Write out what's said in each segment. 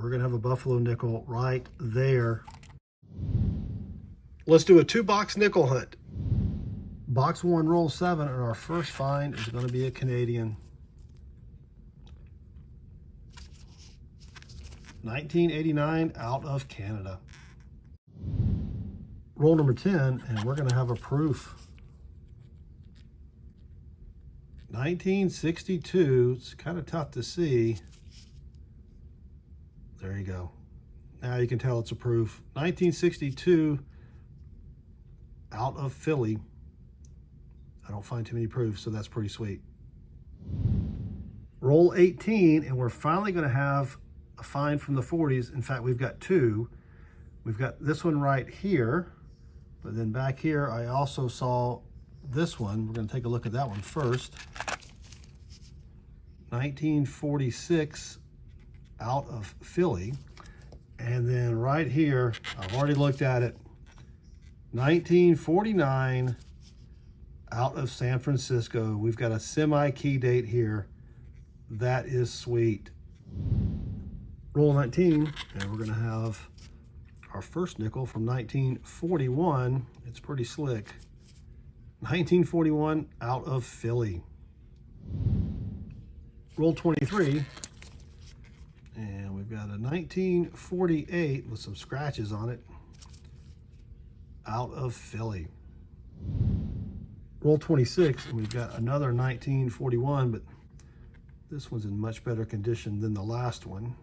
we're gonna have a buffalo nickel right there. Let's do a 2-box nickel hunt. Box 1, roll 7, and our first find is gonna be a Canadian. 1989 out of Canada. Roll number 10, and we're gonna have a proof. 1962, it's kind of tough to see. There you go. Now you can tell it's a proof. 1962 out of Philly. I don't find too many proofs, so that's pretty sweet. Roll 18, and we're finally gonna have a find from the 40s. In fact, we've got two. We've got this one right here, but then back here, I also saw this one. We're gonna take a look at that one first. 1946 out of Philly. And then right here, I've already looked at it. 1949 out of San Francisco. We've got a semi-key date here. That is sweet. Roll 19, and we're gonna have our first nickel from 1941. It's pretty slick. 1941 out of Philly. Roll 23, and we've got a 1948 with some scratches on it out of Philly. Roll 26, and we've got another 1941, but this one's in much better condition than the last one.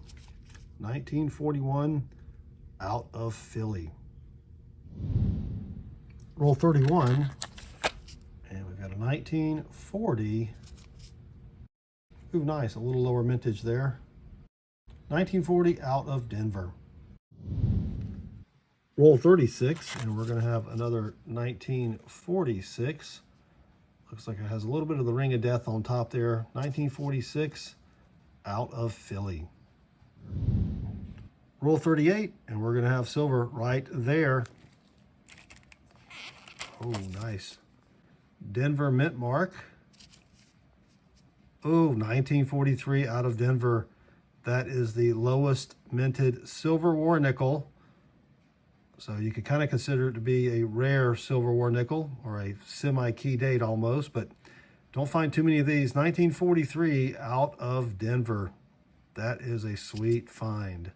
1941 out of Philly. Roll 31, and we've got a 1940. Ooh, nice, a little lower mintage there. 1940 out of Denver. Roll 36, and we're gonna have another 1946. Looks like it has a little bit of the ring of death on top there. 1946 out of Philly. Roll 38, and we're gonna have silver right there. Oh, nice. Denver mint mark. Oh, 1943 out of Denver. That is the lowest minted silver war nickel. So you could kind of consider it to be a rare silver war nickel, or a semi-key date almost, but don't find too many of these. 1943 out of Denver. That is a sweet find.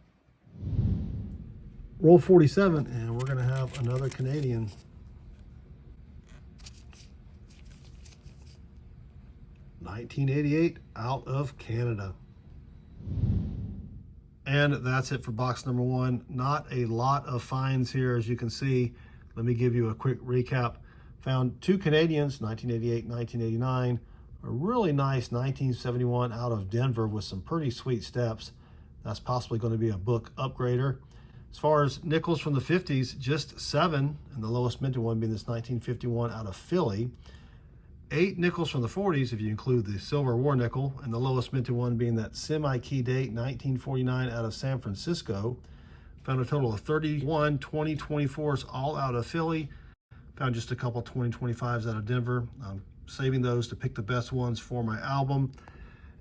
Roll 47, and we're gonna have another Canadian. $1988 out of Canada. And that's it for box number 1. Not a lot of finds here, as you can see. Let me give you a quick recap. Found 2 Canadians, 1988, 1989. A really nice 1971 out of Denver with some pretty sweet steps. That's possibly going to be a book upgrader. As far as nickels from the 50s, just 7, and the lowest minted one being this 1951 out of Philly. 8 nickels from the 40s, if you include the silver war nickel, and the lowest minted one being that semi-key date, 1949 out of San Francisco. Found a total of 31 2024s all out of Philly. Found just a couple 2025s out of Denver. I'm saving those to pick the best ones for my album.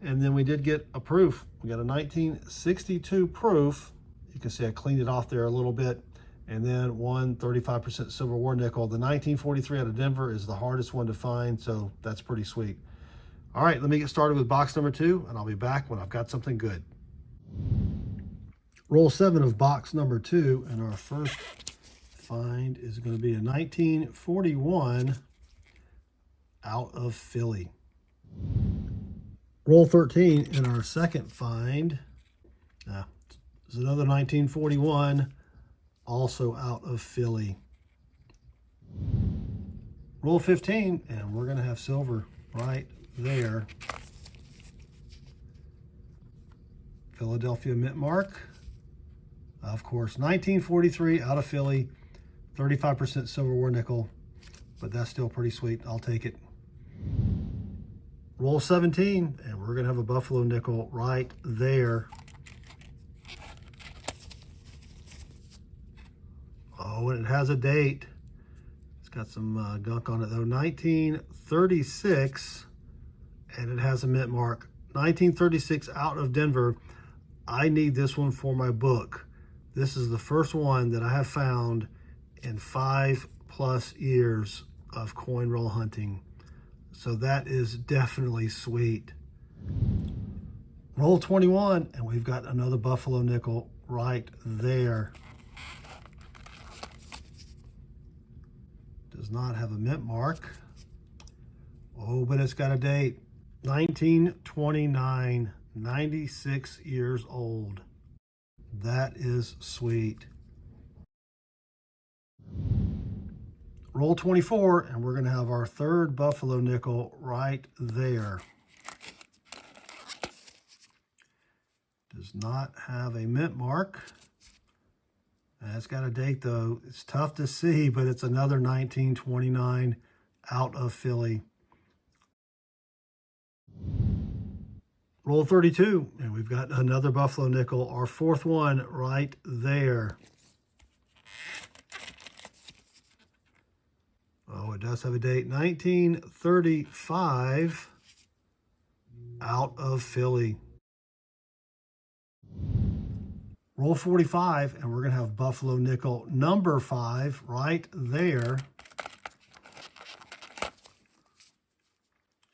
And then we did get a proof. We got a 1962 proof. You can see I cleaned it off there a little bit. And then one 35% silver war nickel. The 1943 out of Denver is the hardest one to find, so that's pretty sweet. All right, let me get started with box number 2, and I'll be back when I've got something good. Roll 7 of box number 2, and our first find is going to be a 1941 out of Philly. Roll 13, and our second find is another 1941 also out of Philly. Roll 15, and we're going to have silver right there. Philadelphia mint mark. Of course, 1943 out of Philly, 35% silver war nickel, but that's still pretty sweet. I'll take it. Roll 17, and we're going to have a buffalo nickel right there. Oh, and it has a date. It's got some gunk on it though. 1936, and it has a mint mark. 1936 out of Denver. I need this one for my book. This is the first one that I have found in 5+ years of coin roll hunting. So that is definitely sweet. Roll 21, and we've got another buffalo nickel right there. Does not have a mint mark. Oh, but it's got a date. 1929, 96 years old. That is sweet. Roll 24, and we're going to have our third buffalo nickel right there. Does not have a mint mark. It's got a date though. It's tough to see, but it's another 1929 out of Philly. Roll 32, and we've got another buffalo nickel, our fourth one right there. Oh, it does have a date, 1935 out of Philly. Roll 45, and we're going to have buffalo nickel number 5 right there.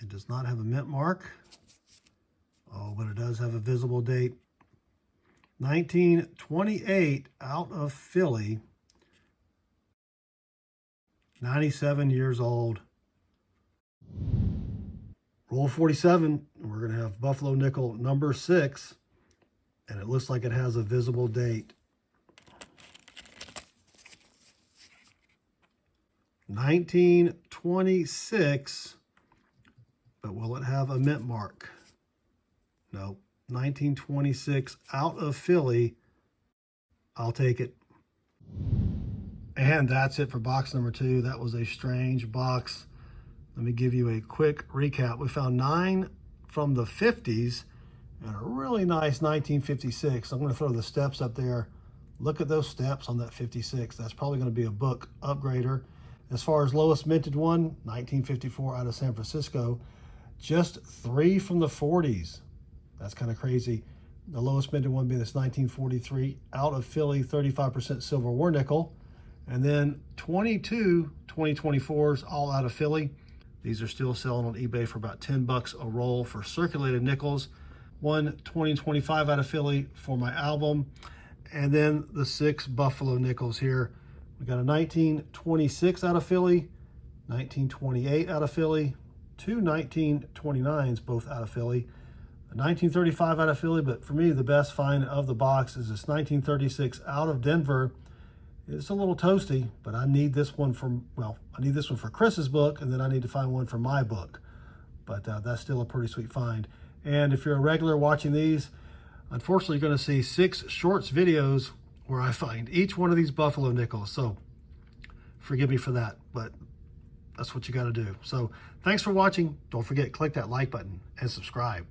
It does not have a mint mark. Oh, but it does have a visible date. 1928 out of Philly. 97 years old. Roll 47, and we're going to have buffalo nickel number 6. And it looks like it has a visible date. 1926, but will it have a mint mark? No, 1926 out of Philly. I'll take it. And that's it for box number 2. That was a strange box. Let me give you a quick recap. We found 9 from the 50s. And a really nice 1956. I'm going to throw the steps up there. Look at those steps on that 56. That's probably going to be a book upgrader. As far as lowest minted one, 1954 out of San Francisco. Just 3 from the 40s. That's kind of crazy. The lowest minted one being this 1943 out of Philly, 35% silver war nickel. And then 22 2024s all out of Philly. These are still selling on eBay for about $10 a roll for circulated nickels. One 2025 out of Philly for my album. And then the 6 buffalo nickels here. We got a 1926 out of Philly, 1928 out of Philly, 2 1929s both out of Philly, a 1935 out of Philly, but for me the best find of the box is this 1936 out of Denver. It's a little toasty, but I need this one I need this one for Chris's book, and then I need to find one for my book. But that's still a pretty sweet find. And if you're a regular watching these, unfortunately, you're going to see 6 shorts videos where I find each one of these buffalo nickels. So forgive me for that, but that's what you got to do. So thanks for watching. Don't forget, click that like button and subscribe.